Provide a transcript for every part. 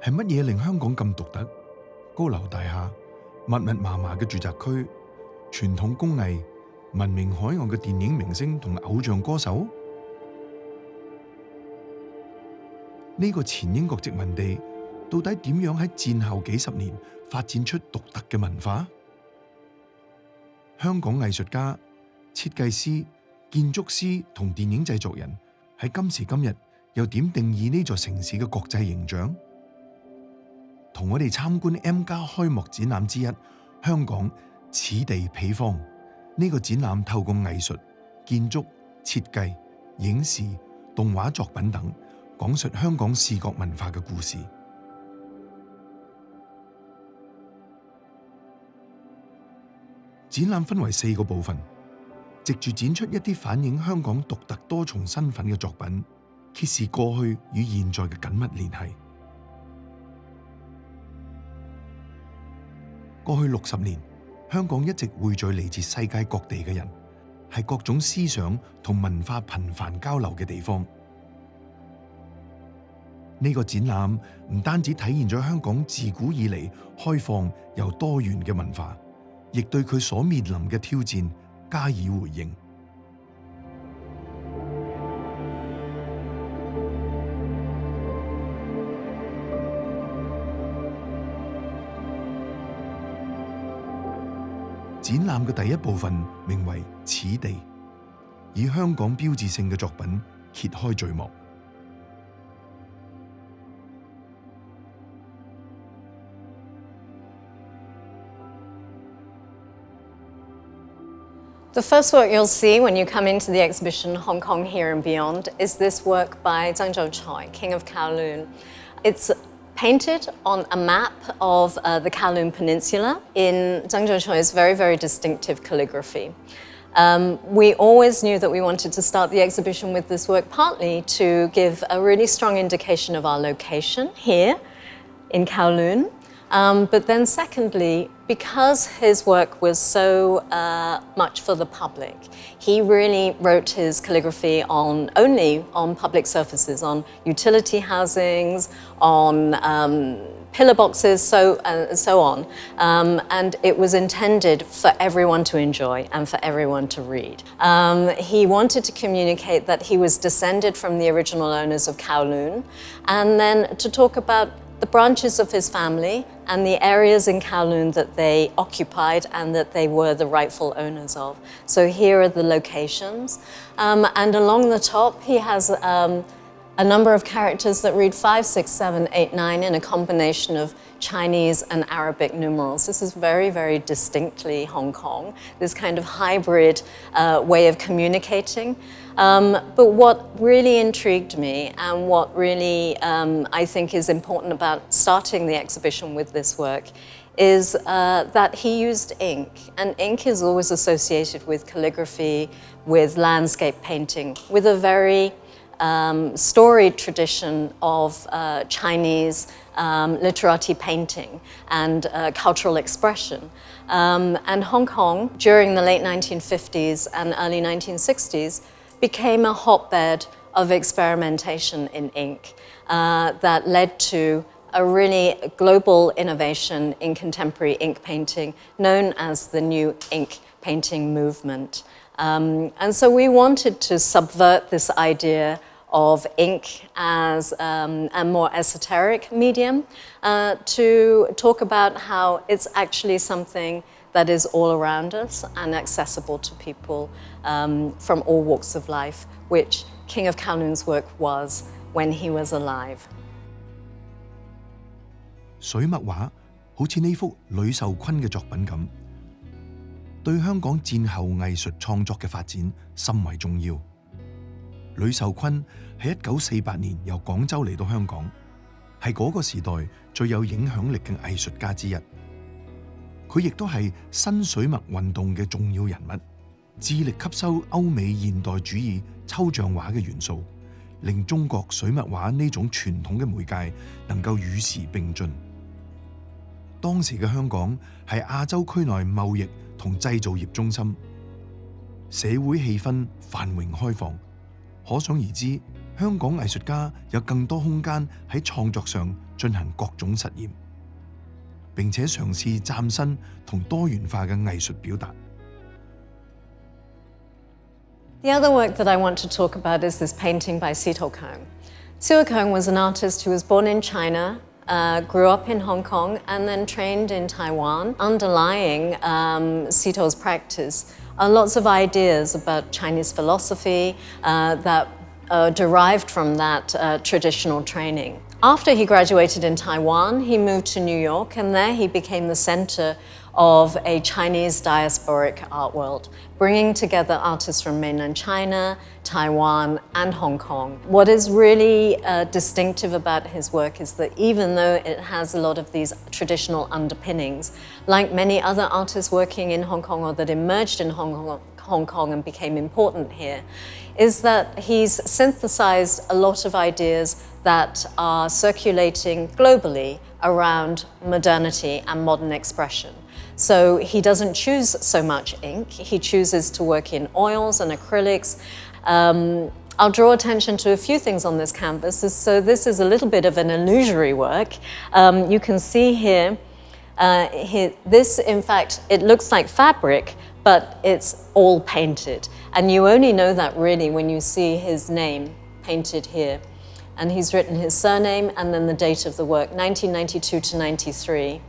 係乜嘢令香港咁獨特？高樓大廈、密密麻麻嘅住宅區、傳統工藝、聞名海外嘅電影明星同偶像歌手？呢個前英國殖民地到底點樣喺戰後幾十年發展出獨特嘅文化？香港藝術家、設計師、建築師同電影製作人喺今時今日又點定義呢座城市嘅國際形象？同我哋參觀 M+ 開幕展覽之一，香港此地彼方。呢個展覽透過藝術、建築、設計、影視、動畫作品等，講述香港視覺文化嘅故事。展覽分為4個部分，藉住展出一啲反映香港獨特多重身份嘅作品，揭示過去與現在嘅緊密聯繫。過去60年，香港一直匯聚嚟自世界各地嘅人，係各種思想同文化頻繁交流嘅地方。呢個展覽唔單止體現咗香港自古以嚟開放又多元嘅文化，亦對佢所面臨嘅挑戰加以回應。展覽嘅第一部分名為《此地》，以香港標誌性嘅作品揭開序幕。The first work you'll see when you come into the exhibition Hong Kong Here and Beyond is this work by Tsang, King of Kowloon. It's painted on a map of the Kowloon Peninsula in Tsang-choi's very, very distinctive calligraphy. We always knew that we wanted to start the exhibition with this work partly to give a really strong indication of our location here in Kowloon. But then secondly, because his work was so much for the public, he really wrote his calligraphy only on public surfaces, on utility housings, on pillar boxes, so on. And it was intended for everyone to enjoy and for everyone to read. He wanted to communicate that he was descended from the original owners of Kowloon, and then to talk about the branches of his family and the areas in Kowloon that they occupied and that they were the rightful owners of. So here are the locations. And along the top, he has a number of characters that read 5, 6, 7, 8, 9 in a combination of Chinese and Arabic numerals. This is very, very distinctly Hong Kong, this kind of hybrid way of communicating. But what really intrigued me and what really I think is important about starting the exhibition with this work is that he used ink. And ink is always associated with calligraphy, with landscape painting, with a very storied tradition of Chinese literati painting and cultural expression. And Hong Kong, during the late 1950s and early 1960s, became a hotbed of experimentation in ink that led to a really global innovation in contemporary ink painting known as the New Ink Painting movement. And so we wanted to subvert this idea of ink as a more esoteric medium to talk about how it's actually something that is all around us and accessible to people from all walks of life, which King of Kowloon's work was when he was alive. 水墨畫好似呢幅呂秀坤嘅作品咁，對香港戰後藝術創作嘅發展甚為重要。呂秀坤喺1948年由廣州嚟到香港，係嗰個時代最有影響力嘅藝術家之一。佢亦都係新水墨運動嘅重要人物，致力吸收歐美現代主義抽象畫嘅元素，令中國水墨畫呢種傳統嘅媒介能夠與時並進。當時嘅香港係亞洲區內貿易同製造業中心，社會氣氛繁榮開放，可想而知香港藝術家有更多空間喺創作上進行各種實驗，並且嘗試嶄新同多元化嘅藝術表達。The other work that I want to talk about is this painting by Szeto. Tsou-choi was an artist who was born in China, grew up in Hong Kong, and then trained in Taiwan. Underlying Seto's practice are lots of ideas about Chinese philosophy that derived from that traditional training. After he graduated in Taiwan, he moved to New York, and there he became the center of a Chinese diasporic art world, bringing together artists from mainland China, Taiwan, and Hong Kong. What is really distinctive about his work is that even though it has a lot of these traditional underpinnings, like many other artists working in Hong Kong or that emerged in Hong Kong and became important here, is that he's synthesized a lot of ideas that are circulating globally around modernity and modern expression. So he doesn't choose so much ink, he chooses to work in oils and acrylics. I'll draw attention to a few things on this canvas. So this is a little bit of an illusory work. You can see here, this in fact, it looks like fabric, but it's all painted. And you only know that really when you see his name painted here. And he's written his surname and then the date of the work, 1992 to 93.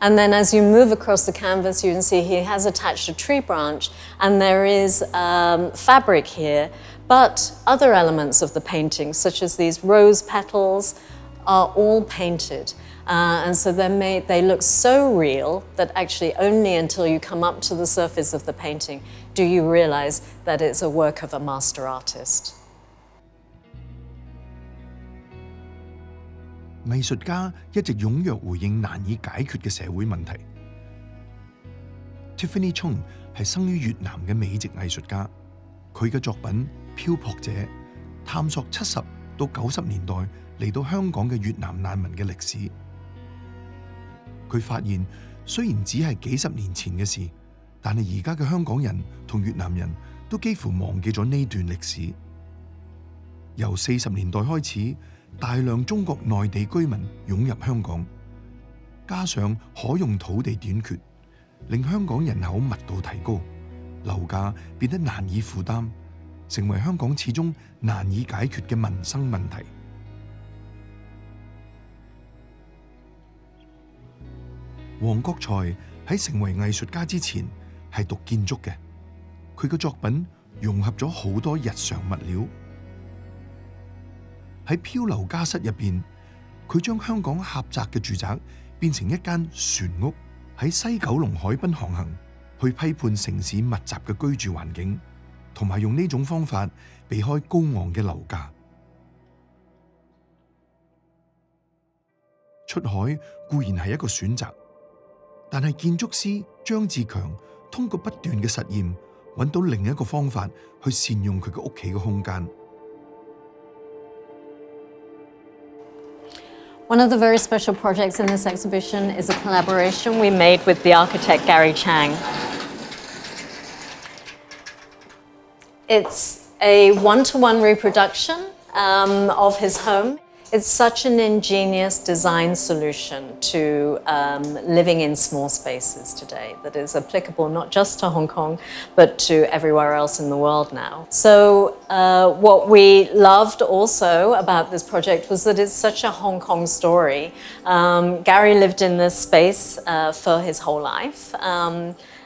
And then as you move across the canvas, you can see he has attached a tree branch, and there is fabric here, but other elements of the painting, such as these rose petals, are all painted. And so they look so real that actually only until you come up to the surface of the painting do you realize that it's a work of a master artist. 藝術家一直踴躍回應難以解決嘅社會問題。Tiffany Chung 係生於越南嘅美籍藝術家，佢嘅作品《漂泊者》探索70到90年代嚟到香港嘅越南難民嘅歷史。佢發現雖然只係幾十年前嘅事，但係而家嘅香港人同越南人都幾乎忘記咗呢段歷史。由40年代開始，大量中國內地居民湧入香港，加上可用土地短缺，令香港人口密度提高，樓價變得難以負擔，成為香港始終難以解決嘅民生問題。黃國財喺成為藝術家之前係讀建築嘅，佢嘅作品融合咗好多日常物料。喺漂流家室入邊，佢將香港狹窄嘅住宅變成一間船屋，喺西九龍海濱航行，去批判城市密集嘅居住環境，同埋用呢種方法避開高昂嘅樓價。出海固然係一個選擇，但係建築師張志強通過不斷嘅實驗，揾到另一個方法去善用佢嘅屋企嘅空間。One of the very special projects in this exhibition is a collaboration we made with the architect Chang. It's a one-to-one reproduction of his home. It's such an ingenious design solution to living in small spaces today that is applicable not just to Hong Kong, but to everywhere else in the world now. So what we loved also about this project was that it's such a Hong Kong story. Gary lived in this space for his whole life.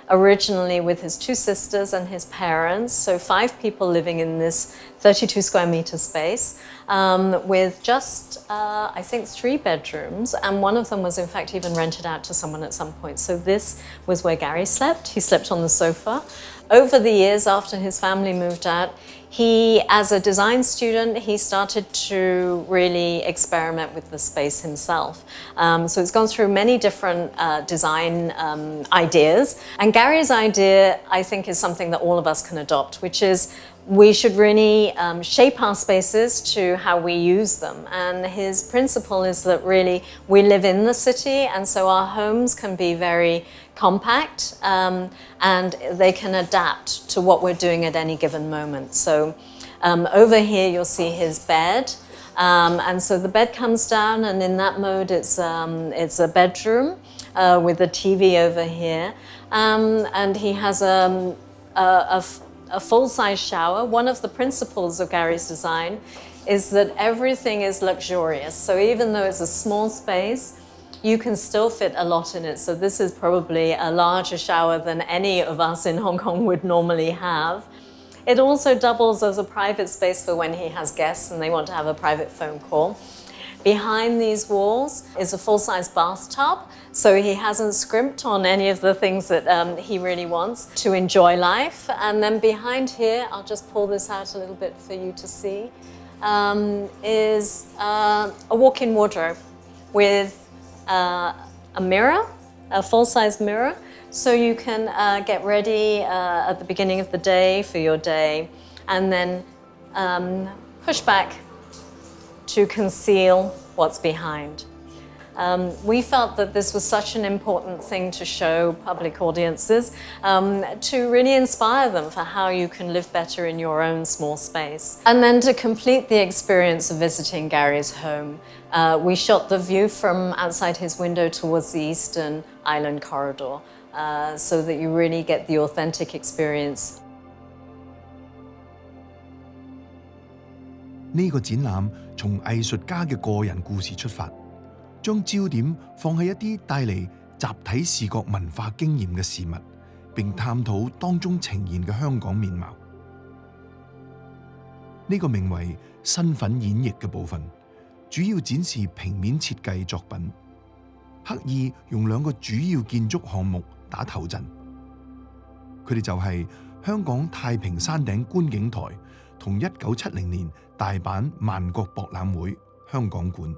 Originally with his 2 sisters and his parents, so 5 people living in this 32 square meter space with just, I think, 3 bedrooms, and one of them was in fact even rented out to someone at some point. So this was where Gary slept. He slept on the sofa. Over the years after his family moved out, he, as a design student, he started to really experiment with the space himself. So he's gone through many different design ideas. And Gary's idea, I think, is something that all of us can adopt, which is we should really shape our spaces to how we use them. And his principle is that really we live in the city, and so our homes can be very compact, and they can adapt to what we're doing at any given moment. So over here you'll see his bed, and so the bed comes down, and in that mode it's a bedroom with a TV over here, and he has a full-size shower. One of the principles of Gary's design is that everything is luxurious. So even though it's a small space, you can still fit a lot in it. So this is probably a larger shower than any of us in Hong Kong would normally have. It also doubles as a private space for when he has guests and they want to have a private phone call. Behind these walls is a full-size bathtub, so he hasn't scrimped on any of the things that he really wants to enjoy life. And then behind here, I'll just pull this out a little bit for you to see, is a walk-in wardrobe with a mirror, a full-size mirror, so you can get ready at the beginning of the day for your day, and then push back to conceal what's behind. We felt that this was such an important thing to show public audiences, to really inspire them for how you can live better in your own small space. And then to complete the experience of visiting Gary's home, we shot the view from outside his window towards the eastern island corridor, so that you really get the authentic experience. 呢個展覽從藝術家嘅個人故事出發，將焦點放喺一啲帶嚟集體視覺文化經驗嘅事物，並探討當中呈現嘅香港面貌。呢個名為身份演繹嘅部分，主要展示平面設計作品，刻意用兩個主要建築項目打頭陣。佢哋就係香港太平山頂觀景台同1970年大阪萬國博覽會香港館。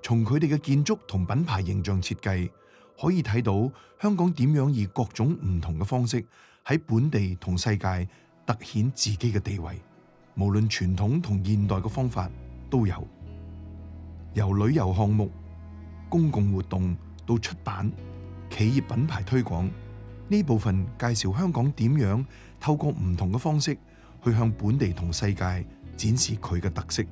從佢哋嘅建築同品牌形象設計，可以睇到香港點樣以各種唔同嘅方式喺本地同世界突顯自己嘅地位，無論傳統同現代嘅方法都有。由旅遊項目、公共活動到出版、企業品牌推廣，呢部分介紹香港點樣透過唔同嘅方式去向本地同世界展示佢嘅特色，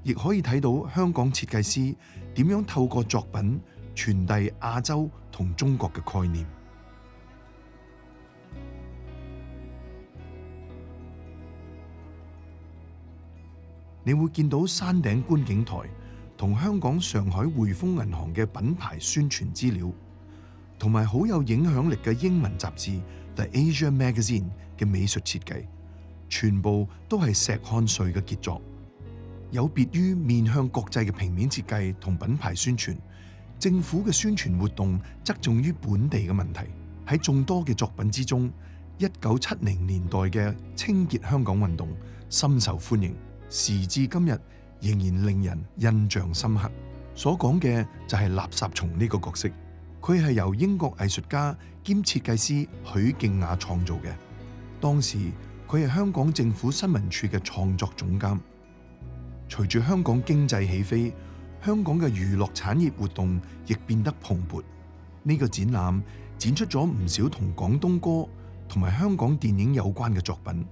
亦可以睇到香港設計師點樣透過作品傳遞亞洲同中國嘅概念。你會見到山頂觀景台同香港上海匯豐銀行嘅品牌宣傳資料，同埋好有影響力嘅英文雜誌 The Asia Magazine 嘅美術設計，全部都係石漢瑞嘅傑作。有別於面向國際嘅平面設計同品牌宣傳，政府嘅宣傳活動側重於本地嘅問題。喺眾多嘅作品之中，1970年代嘅清潔香港運動深受歡迎，時至今日仍然令人印象深刻。所講嘅就係垃圾蟲呢個角色，佢係由英國藝術家兼設計師許敬雅創造嘅。當時佢係香港政府新聞處嘅創作總監。隨住香港經濟起飛，香港嘅娛樂產業活動亦變得蓬勃。呢個展覽展出咗唔少同廣東歌同埋香港電影有關嘅作品，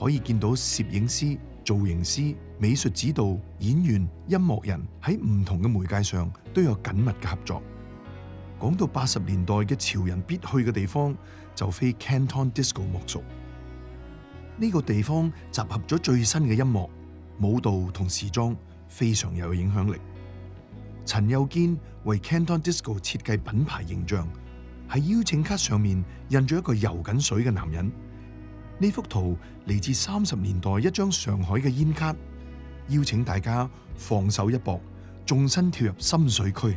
可以見到攝影師、造型師、美術指導、演員、音樂人喺唔同嘅媒介上都有緊密嘅合作。講到80年代嘅潮人必去嘅地方，就非 Canton Disco 莫屬。呢個地方集合咗最新嘅音樂、舞蹈同時裝，非常有影響力。陳幼堅為 Canton Disco 設計品牌形象，喺邀請卡上面印咗一個游緊水嘅男人。呢幅圖嚟自30年代一張上海嘅煙卡，邀請大家放手一搏，縱身跳入深水區。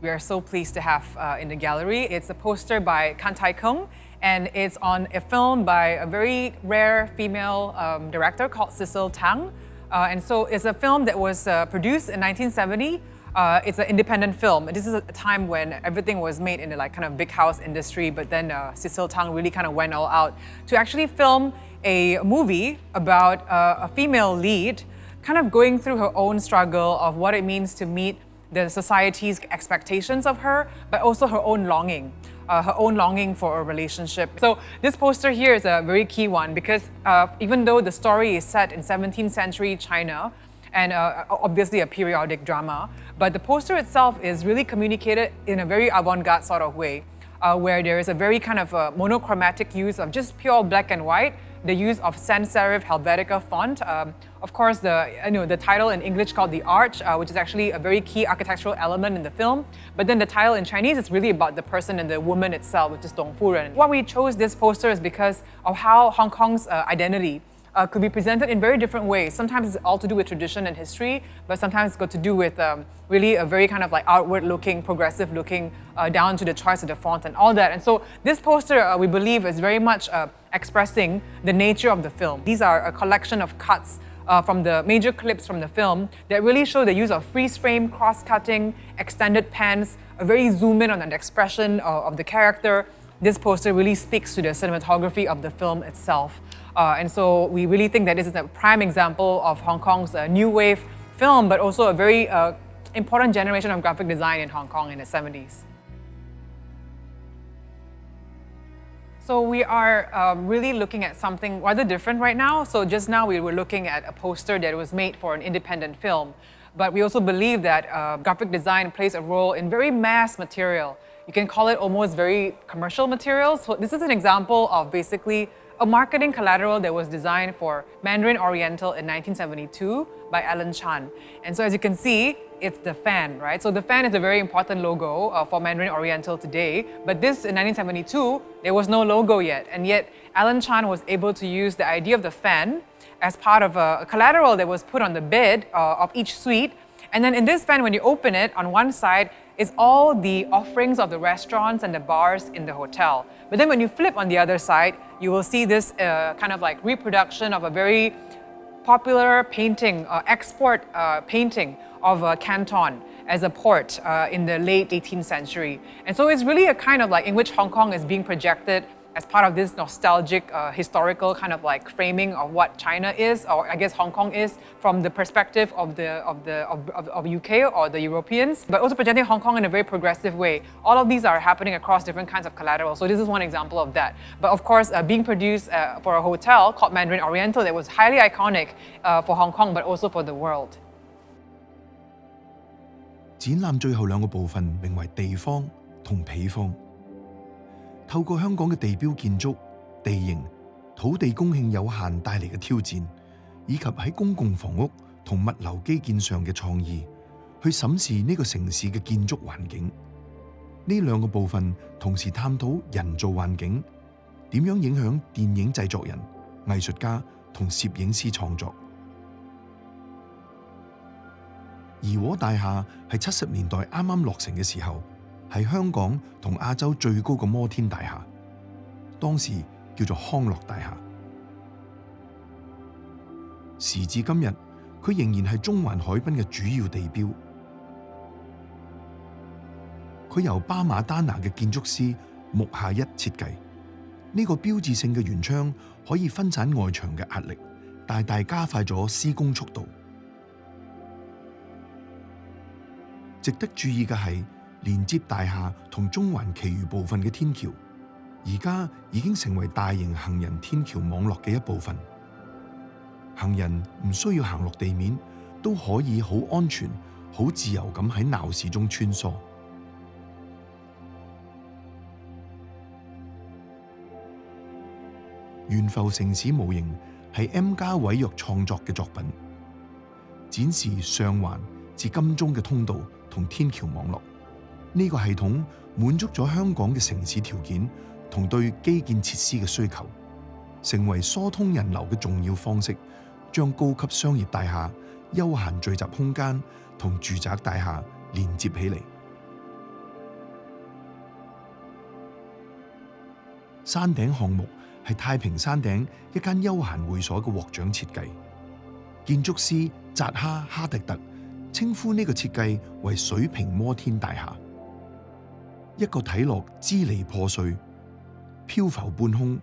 We are so pleased to have in the gallery. It's a poster by Tai-keung, and it's on a film by a very rare female director called Tsang. And so it's a film that was produced in 1970. It's an independent film. This is a time when everything was made in the kind of big house industry, but then Tsang really kind of went all out to actually film a movie about a female lead kind of going through her own struggle of what it means to meet the society's expectations of her, but also her own longing for a relationship. So this poster here is a very key one because even though the story is set in 17th century China, and obviously a periodic drama, but the poster itself is really communicated in a very avant-garde sort of way, where there is a very kind of monochromatic use of just pure black and white, the use of sans serif Helvetica font. Of course, the title in English called The Arch, which is actually a very key architectural element in the film. But then the title in Chinese is really about the person and the woman itself, which is Dong Furen. Why we chose this poster is because of how Hong Kong's identity could be presented in very different ways. Sometimes it's all to do with tradition and history, but sometimes it's got to do with really a very kind of like outward-looking, progressive-looking, down to the choice of the font and all that. And so this poster, we believe, is very much expressing the nature of the film. These are a collection of cuts from the major clips from the film that really show the use of freeze-frame, cross-cutting, extended pans, a very zoom-in on an expression of the character. This poster really speaks to the cinematography of the film itself. And so we really think that this is a prime example of Hong Kong's new wave film, but also a very important generation of graphic design in Hong Kong in the 70s. So we are really looking at something rather different right now. So just now we were looking at a poster that was made for an independent film, but we also believe that graphic design plays a role in very mass material. You can call it almost very commercial materials. So this is an example of basically a marketing collateral that was designed for Mandarin Oriental in 1972 by Alan Chan. And so as you can see, it's the fan, right? So the fan is a very important logo for Mandarin Oriental today, but this in 1972, there was no logo yet. And yet Alan Chan was able to use the idea of the fan as part of a collateral that was put on the bed of each suite. And then in this fan, when you open it, on one side is all the offerings of the restaurants and the bars in the hotel. But then when you flip on the other side, you will see this kind of like reproduction of a very popular painting, export painting of Canton as a port in the late 18th century. And so it's really a kind of like in which Hong Kong is being projected as part of this nostalgic, historical kind of like framing of what China is, or I guess Hong Kong is, from the perspective of UK or the Europeans, but also presenting Hong Kong in a very progressive way. All of these are happening across different kinds of collateral. So this is one example of that. But of course, being produced for a hotel called Mandarin Oriental that was highly iconic for Hong Kong, but also for the world. 展覽最後兩個部分名為地方同彼方。透過香港嘅地標建築、地形、土地供應有限帶嚟嘅挑戰，以及喺公共房屋同物流基建上嘅創意，去審視呢個城市嘅建築環境。呢兩個部分同時探討人造環境點樣影響電影製作人、藝術家同攝影師創作。怡和大廈係70年代啱啱落成嘅時候，係香港同亞洲最高嘅摩天大廈，當時叫做康樂大廈。時至今日，佢仍然係中環海濱嘅主要地標。佢由巴馬丹拿嘅建築師木下一設計，呢個標誌性嘅圓窗可以分散外牆嘅壓力，大大加快咗施工速度。值得注意嘅係，連接大廈同中環其餘部分嘅天橋，而家已經成為大型行人天橋網絡嘅一部分。行人唔需要行落地面，都可以好安全、好自由咁喺鬧市中穿梭。懸浮城市模型係 M+ 委約創作嘅作品，展示上環至金鐘嘅通道同天橋網絡。呢個系統滿足咗香港嘅城市條件同對基建設施嘅需求，成為疏通人流嘅重要方式，將高級商業大廈、休閒聚集空間同住宅大廈連接起嚟。山頂項目係太平山頂一間休閒會所嘅獲獎設計，建築師扎哈哈迪特稱呼呢個設計為水平摩天大廈。一個睇落支離破碎、漂浮半空、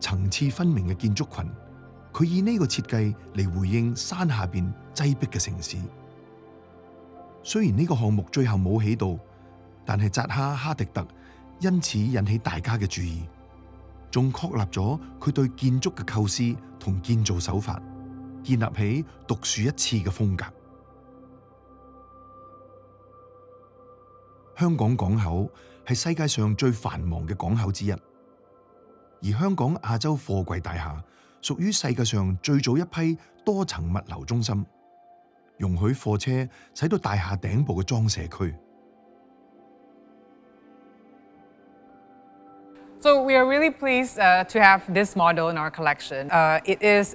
層次分明嘅建築群，佢以呢個設計嚟回應山下邊擠迫嘅城市。雖然呢個項目最後冇起到，但係扎哈·哈迪特因此引起大家嘅注意，仲確立咗佢對建築嘅構思同建造手法，建立起獨樹一幟嘅風格。香港港口係世界上最繁忙嘅港口之一，而香港亞洲貨櫃大廈屬於世界上最早一批多層物流中心，容許貨車駛到大廈頂部嘅裝卸區。So we are really pleased to have this model in our collection. It is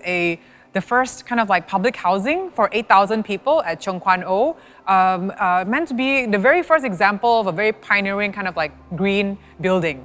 the first kind of like public housing for 8,000 people at Tsou-choi, meant to be the very first example of a very pioneering kind of like green building.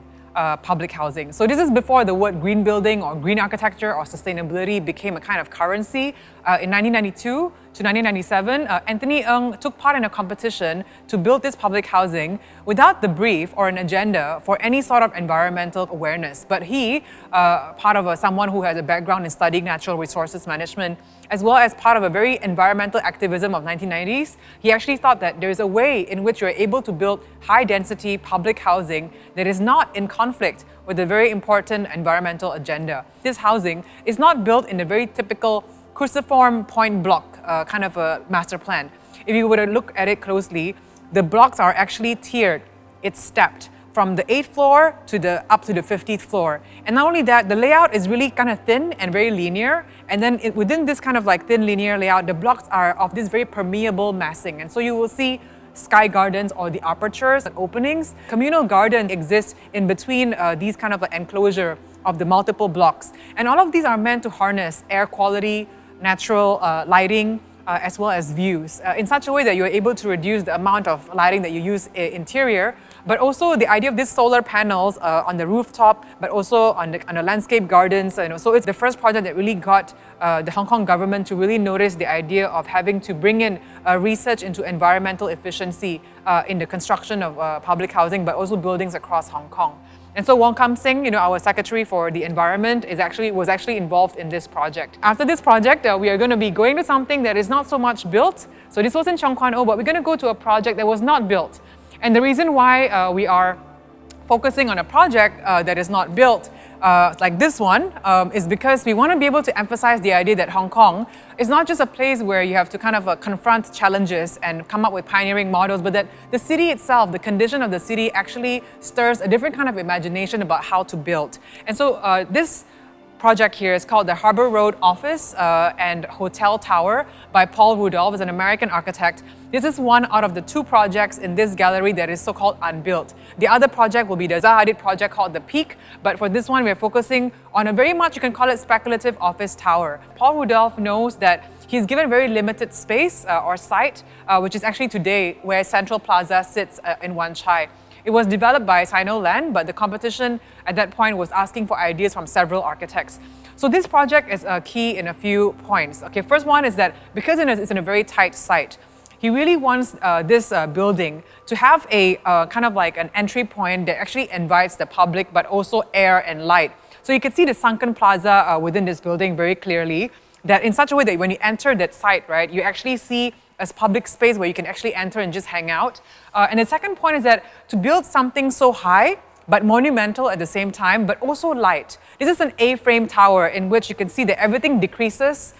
Public housing. So this is before the word green building or green architecture or sustainability became a kind of currency. In 1992 to 1997, Anthony Ng took part in a competition to build this public housing without the brief or an agenda for any sort of environmental awareness. But he, part of someone who has a background in studying natural resources management, as well as part of a very environmental activism of 1990s, he actually thought that there is a way in which you're able to build high-density public housing that is not in conflict with a very important environmental agenda. This housing is not built in a very typical cruciform point block kind of a master plan. If you were to look at it closely, the blocks are actually tiered. It's stepped from the 8th floor to up to the 50th floor. And not only that, the layout is really kind of thin and very linear. And then within this kind of like thin linear layout, the blocks are of this very permeable massing. And so you will see sky gardens or the apertures and openings. Communal garden exists in between these kind of enclosure of the multiple blocks. And all of these are meant to harness air quality, natural lighting, as well as views in such a way that you're able to reduce the amount of lighting that you use interior, but also the idea of these solar panels on the rooftop, but also on the landscape gardens. So it's the first project that really got the Hong Kong government to really notice the idea of having to bring in research into environmental efficiency in the construction of public housing, but also buildings across Hong Kong. And so Wong Kam-sing, our secretary for the environment, was actually involved in this project. After this project, we are going to be going to something that is not so much built. So this was in Tsou-choi, but we're going to go to a project that was not built. And the reason why we are focusing on a project that is not built, like this one, is because we want to be able to emphasize the idea that Hong Kong is not just a place where you have to kind of confront challenges and come up with pioneering models, but that the city itself, the condition of the city actually stirs a different kind of imagination about how to build. And so this project here is called the Harbor Road Office and Hotel Tower by Paul Rudolph, is an American architect. This is one out of the 2 projects in this gallery that is so-called unbuilt. The other project will be the Zaha Hadid project called The Peak, but for this one we're focusing on a very much, you can call it speculative office tower. Paul Rudolph knows that he's given very limited space or site, which is actually today where Central Plaza sits in Wan Chai. It was developed by Sino Land, but the competition at that point was asking for ideas from several architects. So this project is key in a few points. Okay, first one is that because it's in a very tight site, he really wants this building to have a kind of like an entry point that actually invites the public, but also air and light. So you can see the sunken plaza within this building very clearly, that in such a way that when you enter that site, right, you actually see as public space where you can actually enter and just hang out. And the second point is that to build something so high, but monumental at the same time, but also light. This is an A-frame tower in which you can see that everything decreases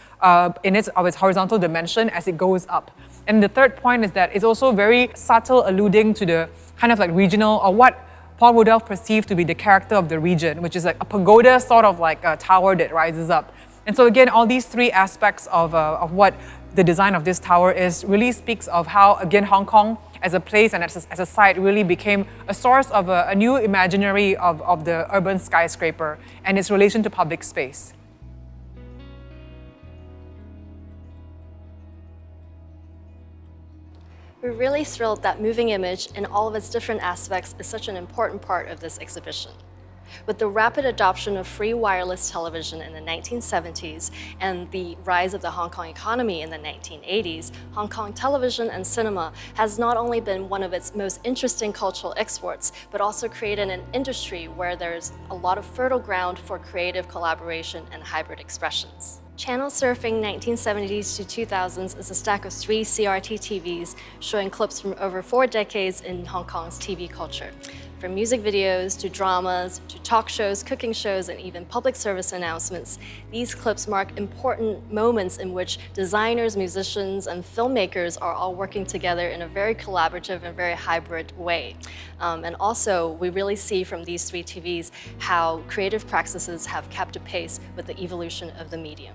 in its horizontal dimension as it goes up. And the third point is that it's also very subtle, alluding to the kind of like regional, or what Paul Rudolph perceived to be the character of the region, which is like a pagoda sort of like a tower that rises up. And so again, all these 3 aspects of what the design of this tower is really speaks of how, again, Hong Kong as a place and as a site really became a source of a new imaginary of the urban skyscraper and its relation to public space. We're really thrilled that moving image in all of its different aspects is such an important part of this exhibition. With the rapid adoption of free wireless television in the 1970s and the rise of the Hong Kong economy in the 1980s, Hong Kong television and cinema has not only been one of its most interesting cultural exports, but also created an industry where there's a lot of fertile ground for creative collaboration and hybrid expressions. Channel surfing 1970s to 2000s is a stack of 3 CRT TVs showing clips from over 4 decades in Hong Kong's TV culture. From music videos to dramas to talk shows, cooking shows, and even public service announcements, these clips mark important moments in which designers, musicians, and filmmakers are all working together in a very collaborative and very hybrid way. And also, we really see from these 3 TVs how creative practices have kept a pace with the evolution of the medium.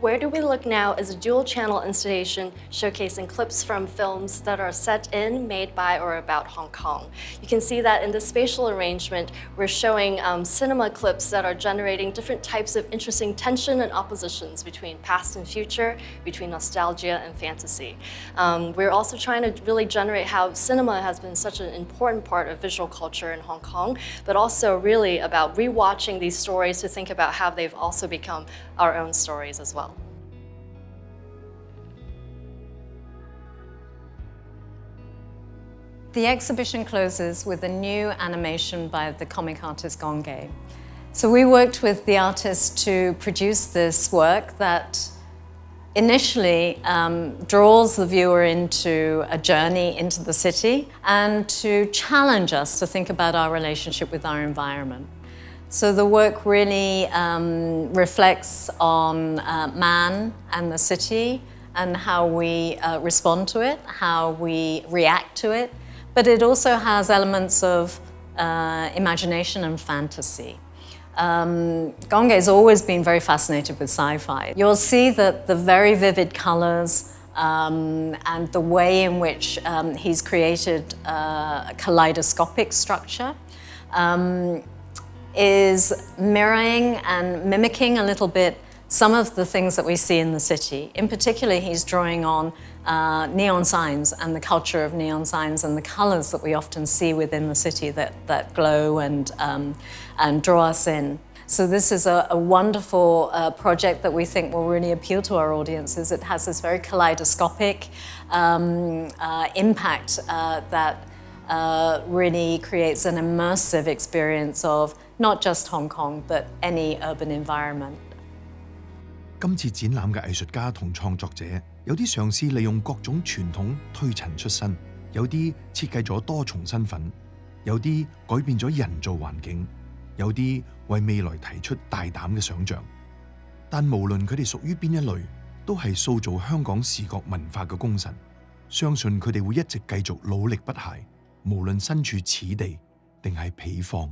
Where Do We Look Now is a dual-channel installation showcasing clips from films that are set in, made by, or about Hong Kong. You can see that in the spatial arrangement, we're showing cinema clips that are generating different types of interesting tension and oppositions between past and future, between nostalgia and fantasy. We're also trying to really generate how cinema has been such an important part of visual culture in Hong Kong, but also really about rewatching these stories to think about how they've also become our own stories as well. The exhibition closes with a new animation by the comic artist Gong. So we worked with the artist to produce this work that initially draws the viewer into a journey into the city and to challenge us to think about our relationship with our environment. So the work really reflects on man and the city and how we respond to it, how we react to it, but it also has elements of imagination and fantasy. Gong has always been very fascinated with sci-fi. You'll see that the very vivid colors and the way in which he's created a kaleidoscopic structure is mirroring and mimicking a little bit some of the things that we see in the city. In particular, he's drawing on neon signs and the culture of neon signs and the colors that we often see within the city that glow and draw us in. So this is a wonderful project that we think will really appeal to our audiences. It has this very kaleidoscopic impact that really creates an immersive experience of not just Hong Kong, but any urban environment. 今次展覽嘅藝術家同創作者有啲嘗試利用各種傳統推陳出新，有啲設計咗多重身份，有啲改變咗人造環境，有啲為未來提出大膽嘅想像。但無論佢哋屬於邊一類，都係塑造香港視覺文化嘅功臣。相信佢哋會一直繼續努力不懈，無論身處此地定係彼方。